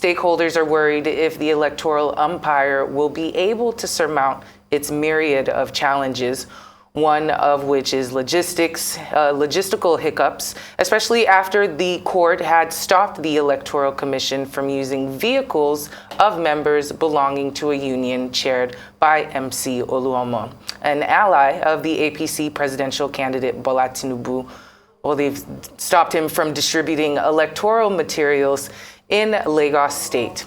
stakeholders are worried if the electoral umpire will be able to surmount its myriad of challenges, one of which is logistical hiccups, especially after the court had stopped the Electoral Commission from using vehicles of members belonging to a union chaired by MC Oluomo, an ally of the APC presidential candidate Bola Tinubu. Well, they've stopped him from distributing electoral materials in Lagos State.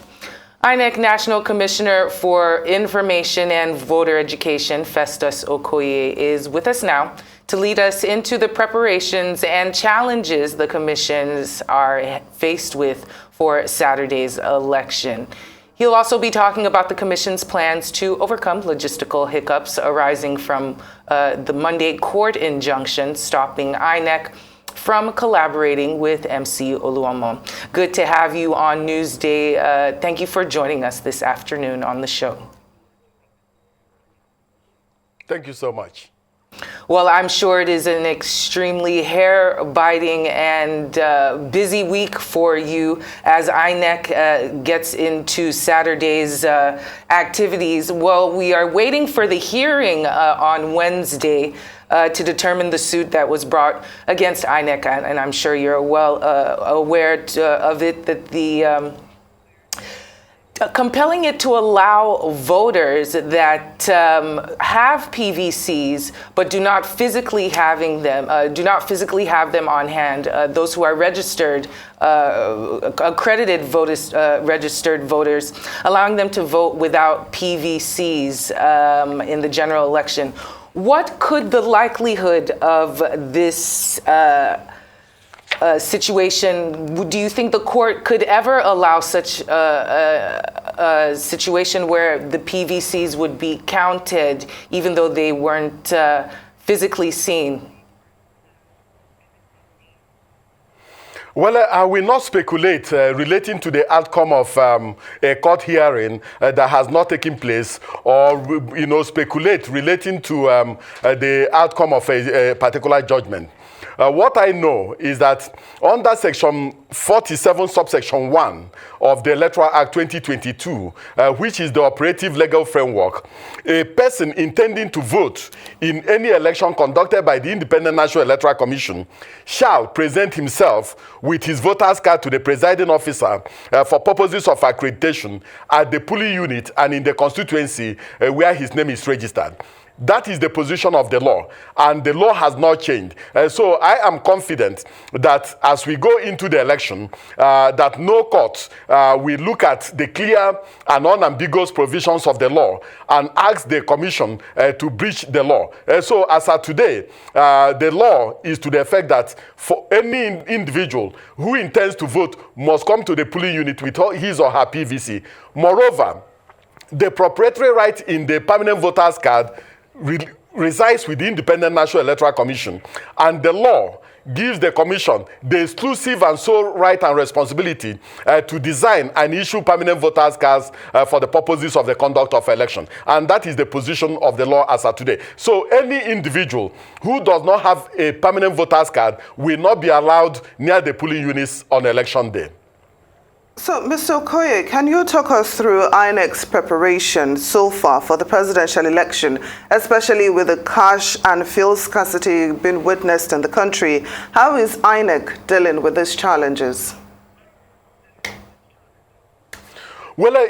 INEC National Commissioner for Information and Voter Education, Festus Okoye, is with us now to lead us into the preparations and challenges the commissions are faced with for Saturday's election. He'll also be talking about the commission's plans to overcome logistical hiccups arising from the Monday court injunction stopping INEC from collaborating with MC Oluomo. Good to have you on Newsday. Thank you for joining us this afternoon on the show. Thank you so much. Well, I'm sure it is an extremely hair-biting and busy week for you as INEC gets into Saturday's activities. Well, we are waiting for the hearing on Wednesday to determine the suit that was brought against INEC, and I'm sure you're well aware of it, that the compelling it to allow voters that have PVCs but do not physically have them on hand. Those who are registered, accredited voters, registered voters, allowing them to vote without PVCs in the general election. What could the likelihood of this situation, do you think the court could ever allow such a situation where the PVCs would be counted even though they weren't physically seen? Well, I will not speculate relating to the outcome of a court hearing that has not taken place, or speculate relating to the outcome of a particular judgment. What I know is that under Section 47, subsection 1 of the Electoral Act 2022, which is the operative legal framework, a person intending to vote in any election conducted by the Independent National Electoral Commission shall present himself with his voter's card to the presiding officer for purposes of accreditation at the polling unit and in the constituency where his name is registered. That is the position of the law, and the law has not changed. So I am confident that as we go into the election, that no court will look at the clear and unambiguous provisions of the law and ask the commission to breach the law. So as of today, the law is to the effect that for any individual who intends to vote must come to the polling unit with his or her PVC. Moreover, the proprietary right in the permanent voter's card resides with the Independent National Electoral Commission, and the law gives the commission the exclusive and sole right and responsibility to design and issue permanent voters' cards for the purposes of the conduct of election. And that is the position of the law as of today. So any individual who does not have a permanent voters' card will not be allowed near the polling units on election day. So, Mr. Okoye, can you talk us through INEC's preparation so far for the presidential election, especially with the cash and fuel scarcity being witnessed in the country? How is INEC dealing with these challenges? Well,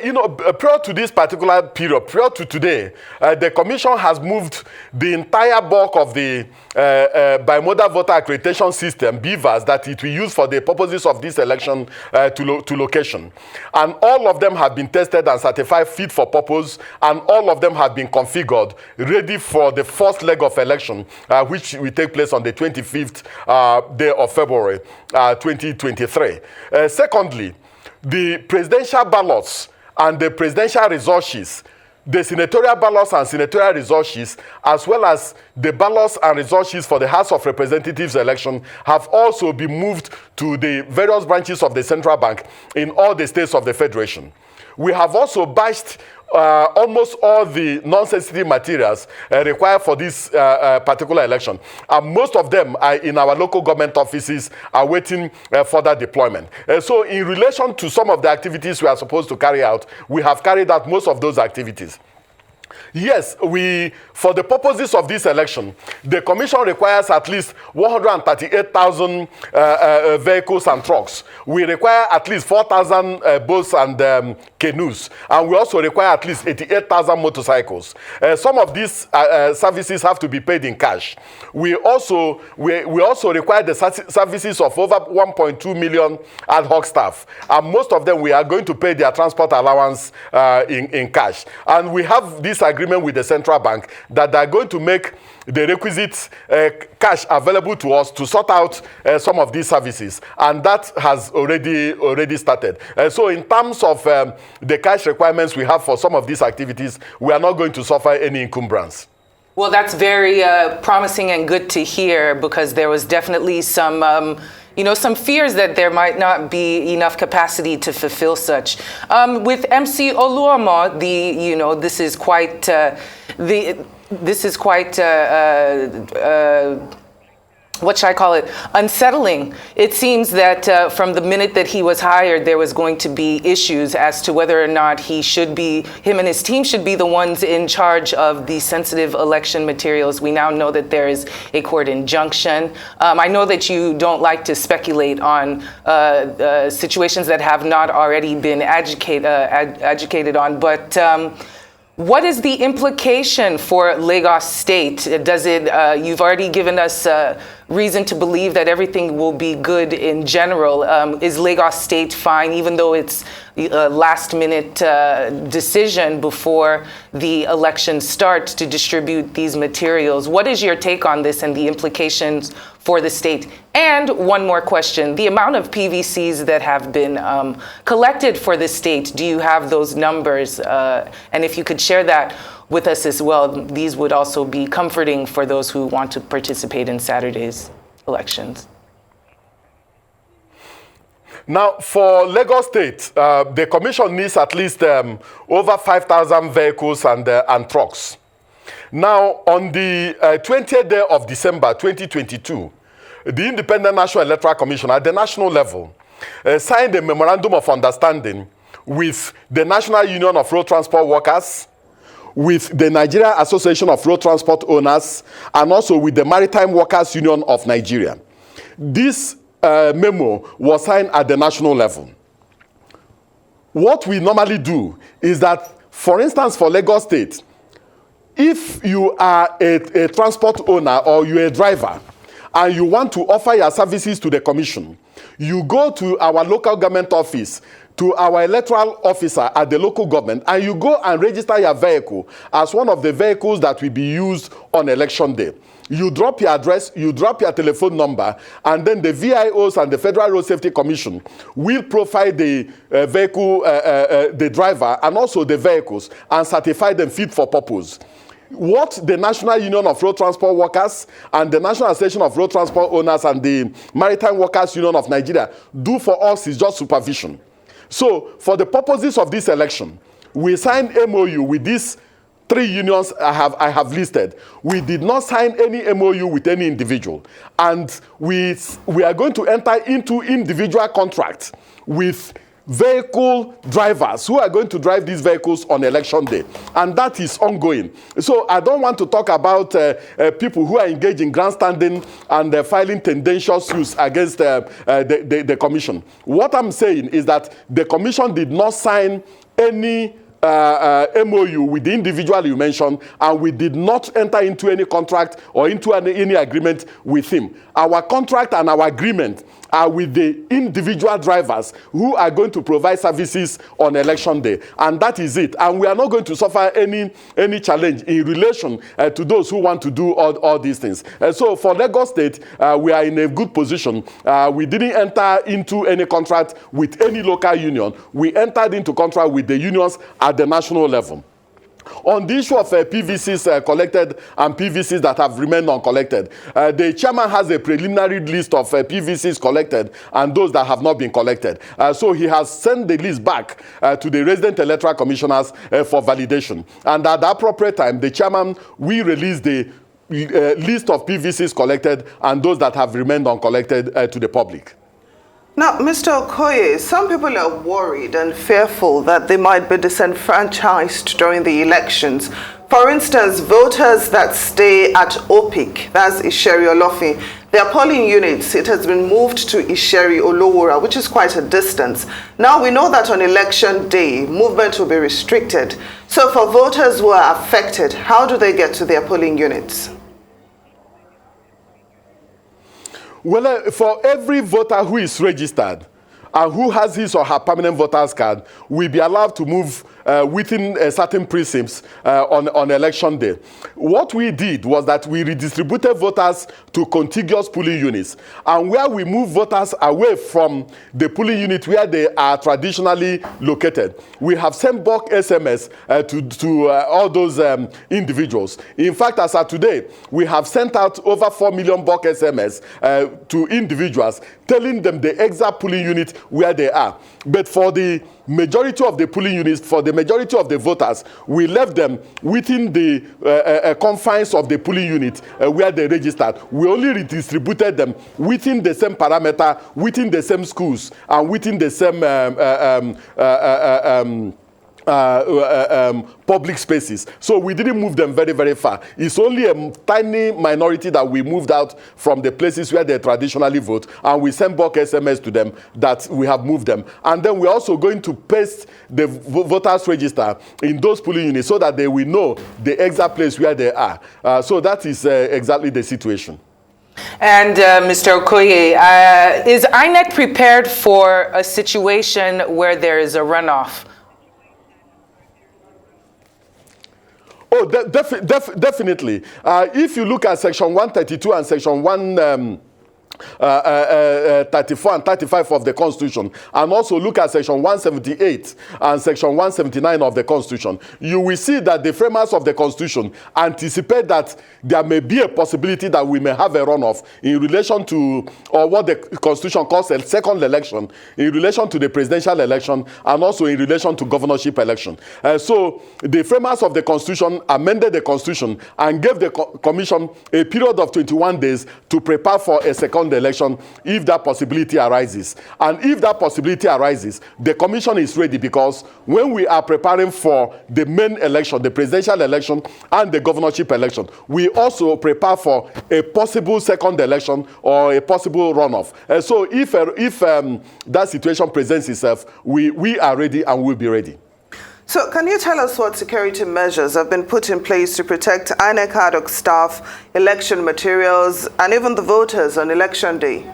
prior to this particular period, prior to today, the Commission has moved the entire bulk of the bimodal voter accreditation system, BVAS, that it will use for the purposes of this election to location. And all of them have been tested and certified fit for purpose, and all of them have been configured, ready for the first leg of election, which will take place on the 25th day of February 2023. Secondly, the presidential ballots and the presidential resources, the senatorial ballots and senatorial resources, as well as the ballots and resources for the House of Representatives election, have also been moved to the various branches of the central bank in all the states of the Federation. We have also batched almost all the non-sensitive materials required for this particular election. And most of them are in our local government offices awaiting further deployment. So in relation to some of the activities we are supposed to carry out, we have carried out most of those activities. Yes, for the purposes of this election, the Commission requires at least 138,000 vehicles and trucks. We require at least 4,000 boats and canoes, and we also require at least 88,000 motorcycles. Some of these services have to be paid in cash. We also require the services of over 1.2 million ad hoc staff, and most of them we are going to pay their transport allowance in cash. And we have this agreement with the central bank that they are going to make the requisite cash available to us to sort out some of these services, and that has already started. So in terms of the cash requirements we have for some of these activities, we are not going to suffer any encumbrance. Well, that's very promising and good to hear, because there was definitely some some fears that there might not be enough capacity to fulfill such. With MC Oluomo, this is quite what should I call it? Unsettling. It seems that from the minute that he was hired, there was going to be issues as to whether or not him and his team should be the ones in charge of the sensitive election materials. We now know that there is a court injunction. I know that you don't like to speculate on situations that have not already been educated on, but what is the implication for Lagos State? Does it? You've already given us reason to believe that everything will be good in general. Is Lagos State fine, even though it's a last-minute decision before the election starts to distribute these materials? What is your take on this and the implications for the state? And one more question, the amount of PVCs that have been collected for the state, do you have those numbers? And if you could share that with us as well, these would also be comforting for those who want to participate in Saturday's elections. Now, for Lagos State, the Commission needs at least over 5,000 vehicles and trucks. Now, on the 20th day of December 2022, the Independent National Electoral Commission at the national level signed a memorandum of understanding with the National Union of Road Transport Workers, with the Nigeria Association of Road Transport Owners, and also with the Maritime Workers Union of Nigeria. This memo was signed at the national level. What we normally do is that, for instance, for Lagos State, if you are a transport owner or you're a driver and you want to offer your services to the Commission, you go to our local government office, to our electoral officer at the local government, and you go and register your vehicle as one of the vehicles that will be used on election day. You drop your address, you drop your telephone number, and then the VIOs and the Federal Road Safety Commission will profile the vehicle, the driver, and also the vehicles, and certify them fit for purpose. What the National Union of Road Transport Workers and the National Association of Road Transport Owners and the Maritime Workers Union of Nigeria do for us is just supervision. So, for the purposes of this election, we signed MOU with these three unions I have listed. We did not sign any MOU with any individual. And we are going to enter into individual contracts with vehicle drivers who are going to drive these vehicles on election day. And that is ongoing. So I don't want to talk about people who are engaged in grandstanding and filing tendentious suits against the Commission. What I'm saying is that the Commission did not sign any MOU with the individual you mentioned, and we did not enter into any contract or into any agreement with him. Our contract and our agreement are with the individual drivers who are going to provide services on election day, and that is it. And we are not going to suffer any challenge in relation to those who want to do all these things. So for Lagos State, we are in a good position. We didn't enter into any contract with any local union. We entered into contract with the unions at the national level. On the issue of PVCs collected and PVCs that have remained uncollected, the chairman has a preliminary list of PVCs collected and those that have not been collected. So he has sent the list back to the resident electoral commissioners for validation. And at the appropriate time, the chairman will release the list of PVCs collected and those that have remained uncollected to the public. Now, Mr. Okoye, some people are worried and fearful that they might be disenfranchised during the elections. For instance, voters that stay at OPIC, that's Isheri Olofin, their polling units, it has been moved to Isheri Olowura, which is quite a distance. Now, we know that on election day, movement will be restricted. So for voters who are affected, how do they get to their polling units? Well, for every voter who is registered and who has his or her permanent voter's card will be allowed to move within certain precincts on election day. What we did was that we redistributed voters to contiguous polling units, and where we move voters away from the polling unit where they are traditionally located, we have sent bulk SMS to all those individuals. In fact, as of today, we have sent out over 4 million bulk SMS to individuals, telling them the exact polling unit where they are. But for the majority of the polling units, for the majority of the voters, we left them within the confines of the polling unit where they registered. We only redistributed them within the same parameter, within the same schools, and within the same public spaces. So we didn't move them very, very far. It's only a tiny minority that we moved out from the places where they traditionally vote, and we send bulk SMS to them that we have moved them. And then we're also going to paste the voters register in those polling units so that they will know the exact place where they are. So that is exactly the situation. And Mr. Okoye, is INEC prepared for a situation where there is a runoff? Oh, definitely. If you look at Section 132 and Section 34 and 35 of the Constitution, and also look at Section 178 and Section 179 of the Constitution, you will see that the framers of the Constitution anticipate that there may be a possibility that we may have a runoff in relation to, or what the Constitution calls a second election, in relation to the presidential election, and also in relation to governorship election. So the framers of the Constitution amended the Constitution and gave the Commission a period of 21 days to prepare for a second election if that possibility arises. And if that possibility arises, the Commission is ready, because when we are preparing for the main election, the presidential election and the governorship election, we also prepare for a possible second election or a possible runoff. So if that situation presents itself, we are ready and will be ready. So can you tell us what security measures have been put in place to protect INEC ad hoc staff, election materials, and even the voters on election day?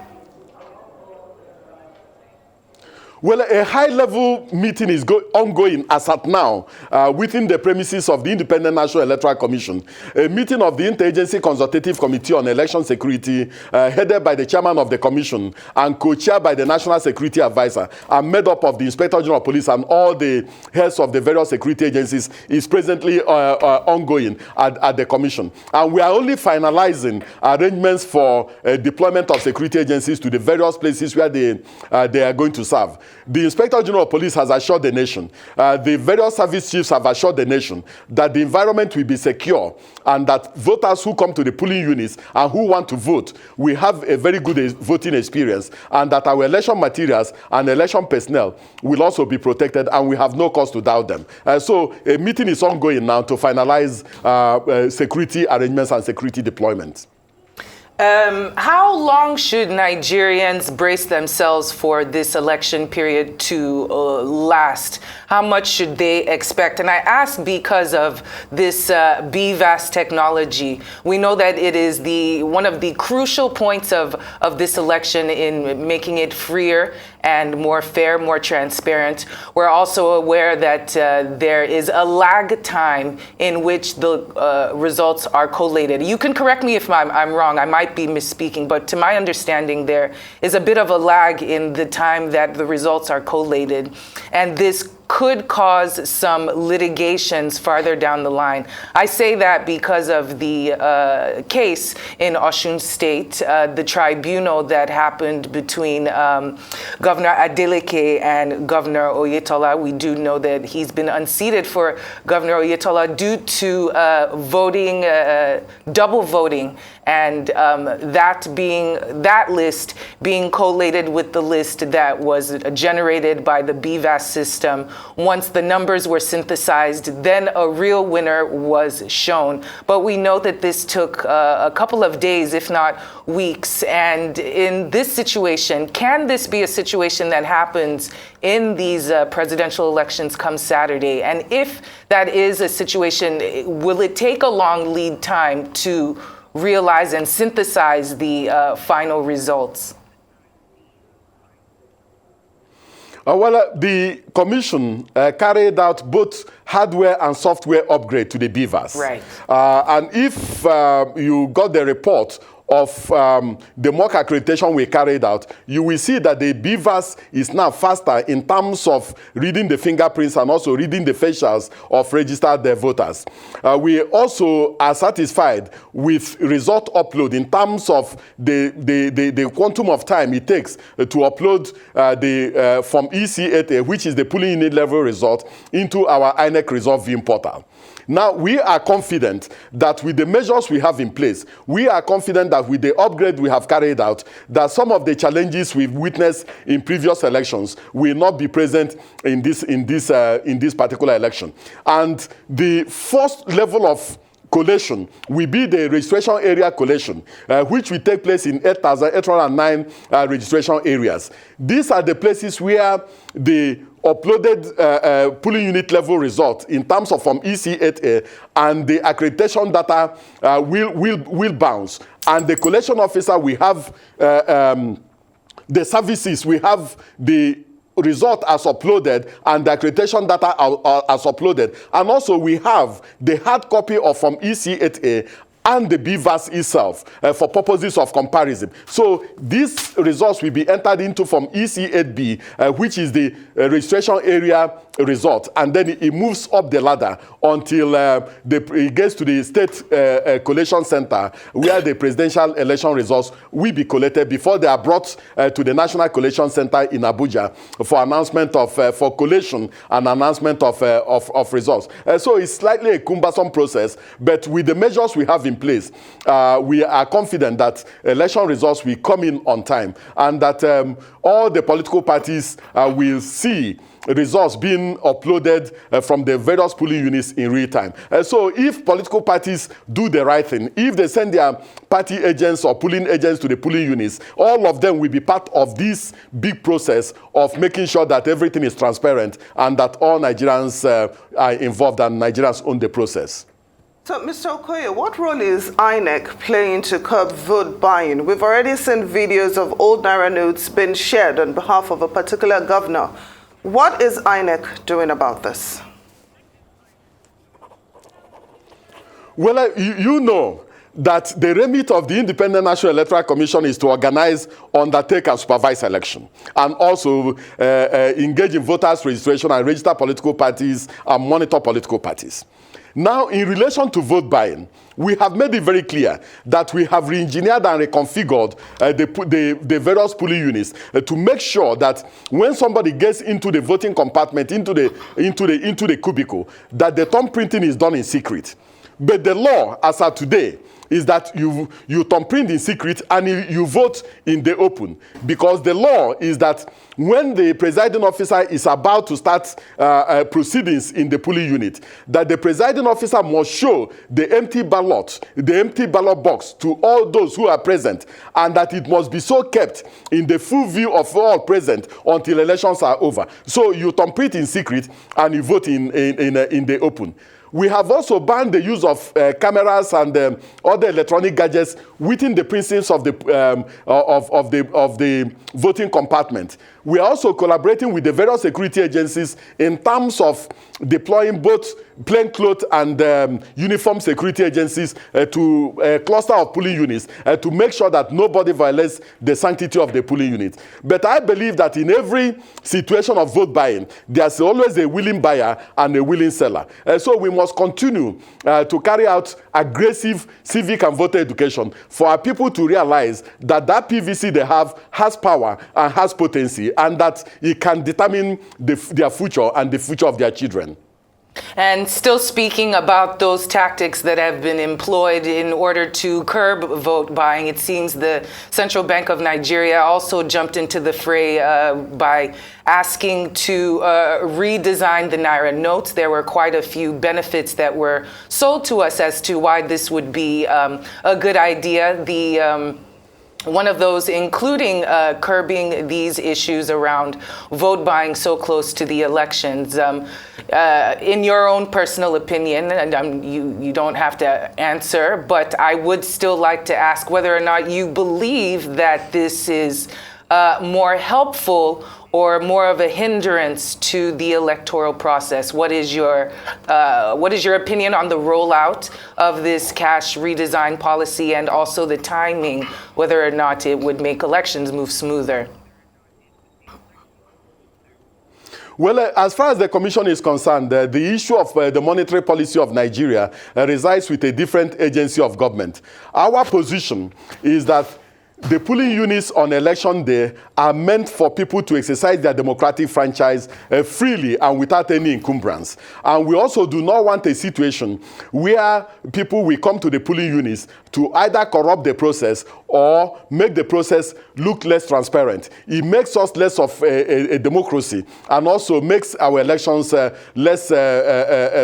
Well, a high-level meeting is ongoing as at now within the premises of the Independent National Electoral Commission. A meeting of the Interagency Consultative Committee on Election Security, headed by the chairman of the commission and co-chaired by the National Security Advisor, and made up of the Inspector General of Police and all the heads of the various security agencies, is presently ongoing at the commission. And we are only finalizing arrangements for deployment of security agencies to the various places where they are going to serve. The Inspector General of Police has assured the nation, the various service chiefs have assured the nation that the environment will be secure, and that voters who come to the polling units and who want to vote will have a very good voting experience, and that our election materials and election personnel will also be protected, and we have no cause to doubt them. So a meeting is ongoing now to finalize security arrangements and security deployments. How long should Nigerians brace themselves for this election period to last? How much should they expect? And I ask because of this BVAS technology. We know that it is one of the crucial points of this election in making it freer and more fair, more transparent. We're also aware that there is a lag time in which the results are collated. You can correct me if I'm wrong. I might be misspeaking, but to my understanding, there is a bit of a lag in the time that the results are collated. And this could cause some litigations farther down the line. I say that because of the case in Osun State, the tribunal that happened between Governor Adeleke and Governor Oyetola. We do know that he's been unseated for Governor Oyetola due to voting, double voting, and that list being collated with the list that was generated by the BVAS system. Once the numbers were synthesized, then a real winner was shown. But we know that this took a couple of days, if not weeks. And in this situation, can this be a situation that happens in these presidential elections come Saturday? And if that is a situation, will it take a long lead time to realize and synthesize the final results? The commission carried out both hardware and software upgrade to the BVAS. Right. And if you got the report of the mock accreditation we carried out, you will see that the BVAS is now faster in terms of reading the fingerprints and also reading the facials of registered voters. We also are satisfied with result upload in terms of the quantum of time it takes to upload from EC8A, which is the polling unit level result, into our INEC result viewing portal. Now, we are confident that with the measures we have in place, we are confident that with the upgrade we have carried out, that some of the challenges we've witnessed in previous elections will not be present in this particular election. And the first level of collation will be the registration area collation, which will take place in 8,809 registration areas. These are the places where the uploaded polling unit level result in terms of from EC8A and the accreditation data will bounce. And the collation officer, we have the services, we have the result as uploaded and the accreditation data as uploaded. And also we have the hard copy of from EC8A and the BVAS itself for purposes of comparison. So these results will be entered into from EC8B, which is the registration area result, and then it moves up the ladder until it gets to the state collation center, where the presidential election results will be collated before they are brought to the National Collation Center in Abuja for announcement of for collation and announcement of results. So it's slightly a cumbersome process, but with the measures we have in place, we are confident that election results will come in on time, and that all the political parties will see results being uploaded from the various polling units in real time. So if political parties do the right thing, if they send their party agents or polling agents to the polling units, all of them will be part of this big process of making sure that everything is transparent and that all Nigerians are involved and Nigerians own the process. So, Mr. Okoye, what role is INEC playing to curb vote buying? We've already seen videos of old Naira notes being shared on behalf of a particular governor. What is INEC doing about this? Well, you know that the remit of the Independent National Electoral Commission is to organize, undertake, and supervise election, and also engage in voters' registration and register political parties and monitor political parties. Now, in relation to vote buying, we have made it very clear that we have re-engineered and reconfigured the various polling units to make sure that when somebody gets into the voting compartment, into the cubicle, that the thumb printing is done in secret. But the law, as of today, is that you thumbprint in secret and you vote in the open, because the law is that when the presiding officer is about to start proceedings in the polling unit, that the presiding officer must show the empty ballot box to all those who are present, and that it must be so kept in the full view of all present until elections are over. So you thumbprint in secret and you vote in the open. We have also banned the use of cameras and other electronic gadgets within the precincts of the voting compartment. We are also collaborating with the various security agencies in terms of deploying both plainclothes and uniform security agencies to a cluster of polling units to make sure that nobody violates the sanctity of the polling unit. But I believe that in every situation of vote buying, there's always a willing buyer and a willing seller. So we must continue to carry out aggressive civic and voter education for our people to realize that that PVC they have has power and has potency, and that it can determine their future and the future of their children. And still speaking about those tactics that have been employed in order to curb vote buying, it seems the Central Bank of Nigeria also jumped into the fray by asking to redesign the Naira notes. There were quite a few benefits that were sold to us as to why this would be a good idea. One of those including curbing these issues around vote buying so close to the elections. In your own personal opinion, and you don't have to answer, but I would still like to ask whether or not you believe that this is more helpful or more of a hindrance to the electoral process. What is your opinion on the rollout of this cash redesign policy, and also the timing, whether or not it would make elections move smoother? Well, as far as the Commission is concerned, the issue of the monetary policy of Nigeria resides with a different agency of government. Our position is that the polling units on election day are meant for people to exercise their democratic franchise freely and without any encumbrance. And we also do not want a situation where people will come to the polling units to either corrupt the process or make the process look less transparent. It makes us less of a democracy, and also makes our elections less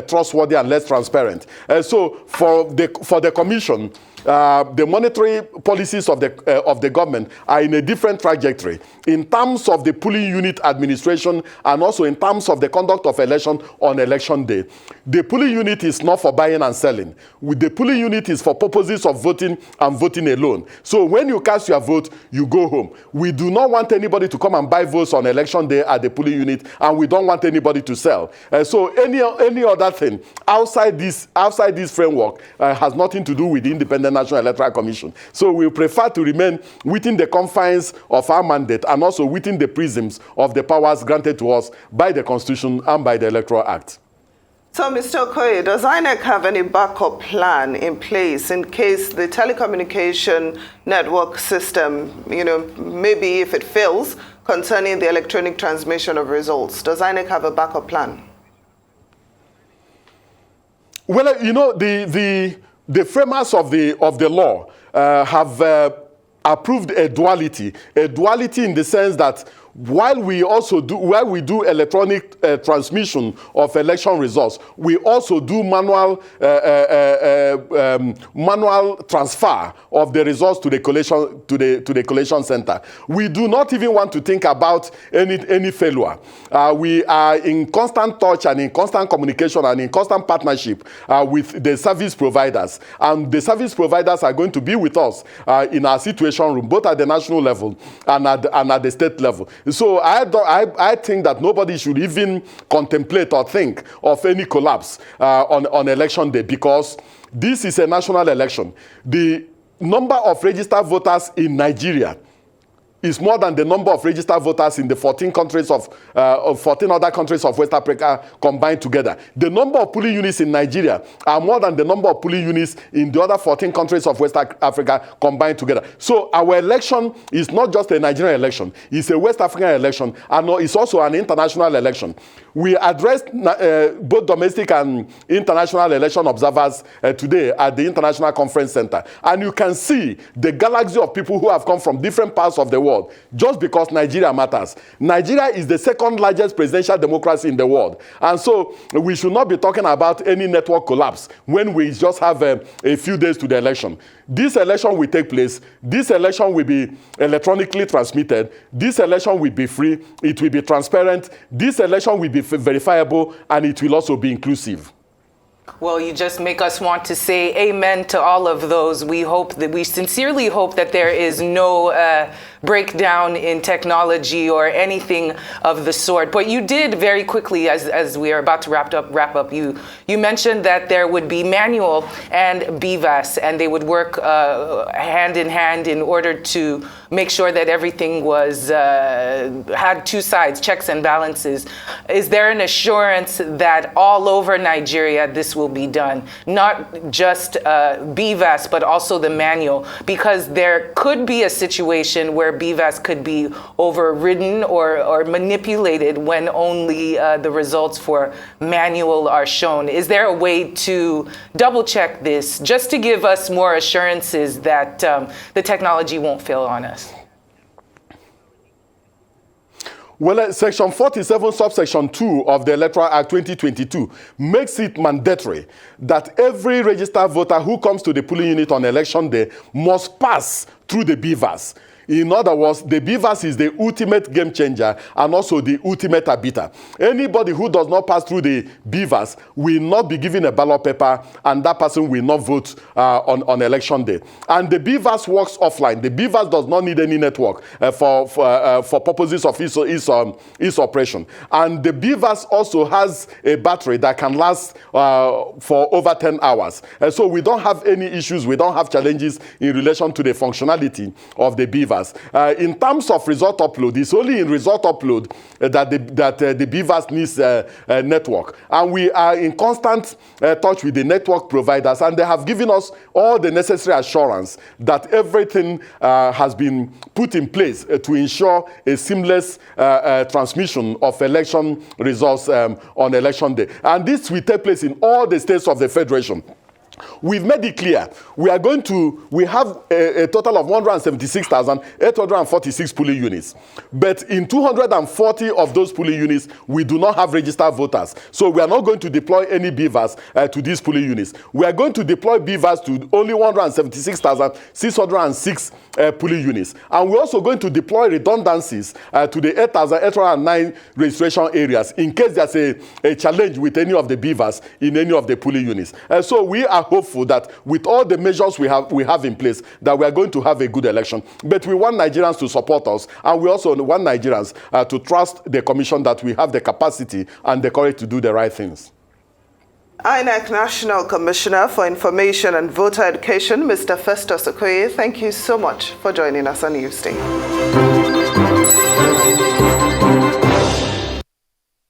trustworthy and less transparent. So for the Commission, the monetary policies of the government are in a different trajectory in terms of the polling unit administration and also in terms of the conduct of election on election day. The polling unit is not for buying and selling. The polling unit is for purposes of voting and voting alone. So when you cast your vote, you go home. We do not want anybody to come and buy votes on election day at the polling unit, and we don't want anybody to sell. So any other thing outside this framework has nothing to do with the Independent National Electoral Commission. So we prefer to remain within the confines of our mandate and also within the prisms of the powers granted to us by the Constitution and by the Electoral Act. So, Mr. Okoye, does INEC have any backup plan in place in case the telecommunication network system, maybe if it fails concerning the electronic transmission of results? Does INEC have a backup plan? Well, the framers of the law have approved a duality in the sense that while we do electronic transmission of election results, we also do manual transfer of the results to the collation center. We do not even want to think about any failure. We are in constant touch and in constant communication and in constant partnership with the service providers, and the service providers are going to be with us in our situation room, both at the national level and at the state level. So I think that nobody should even contemplate or think of any collapse on election day, because this is a national election. The number of registered voters in Nigeria is more than the number of registered voters in the 14 other countries of West Africa combined together. The number of polling units in Nigeria are more than the number of polling units in the other 14 countries of West Africa combined together. So our election is not just a Nigerian election, it's a West African election, and it's also an international election. We addressed both domestic and international election observers today at the International Conference Center. And you can see the galaxy of people who have come from different parts of the world just because Nigeria matters. Nigeria is the second largest presidential democracy in the world. And so we should not be talking about any network collapse when we just have a few days to the election. This election will take place. This election will be electronically transmitted. This election will be free. It will be transparent. This election will be verifiable, and it will also be inclusive. Well, you just make us want to say amen to all of those. We sincerely hope that there is no breakdown in technology or anything of the sort. But you did very quickly, as we are about to wrap up, you mentioned that there would be manual and BVAS, and they would work hand in hand in order to make sure that everything was had two sides, checks and balances. Is there an assurance that all over Nigeria this will be done, not just BVAS, but also the manual? Because there could be a situation where BVAS could be overridden or manipulated when only the results for manual are shown. Is there a way to double check this, just to give us more assurances that the technology won't fail on us? Well, Section 47, subsection 2 of the Electoral Act 2022 makes it mandatory that every registered voter who comes to the polling unit on election day must pass through the BVAS. In other words, the BVAS is the ultimate game changer and also the ultimate arbiter. Anybody who does not pass through the BVAS will not be given a ballot paper, and that person will not vote on election day. And the BVAS works offline. The BVAS does not need any network for purposes of its operation. And the BVAS also has a battery that can last for over 10 hours. So we don't have any issues, we don't have challenges in relation to the functionality of the BVAS. In terms of result upload, it's only in result upload that the BVAS needs a network. And we are in constant touch with the network providers, and they have given us all the necessary assurance that everything has been put in place to ensure a seamless transmission of election results on election day. And this will take place in all the states of the Federation. We've made it clear we have a total of 176,846 polling units. But in 240 of those polling units, we do not have registered voters. So we are not going to deploy any BVAS to these polling units. We are going to deploy BVAS to only 176,606 polling units. And we're also going to deploy redundancies to the 8,809 registration areas in case there's a challenge with any of the BVAS in any of the polling units. So we are hopeful that with all the measures we have in place, that we are going to have a good election. But we want Nigerians to support us, and we also want Nigerians to trust the commission that we have the capacity and the courage to do the right things. INEC National Commissioner for Information and Voter Education, Mr. Festus Okoye, thank you so much for joining us on Newsday.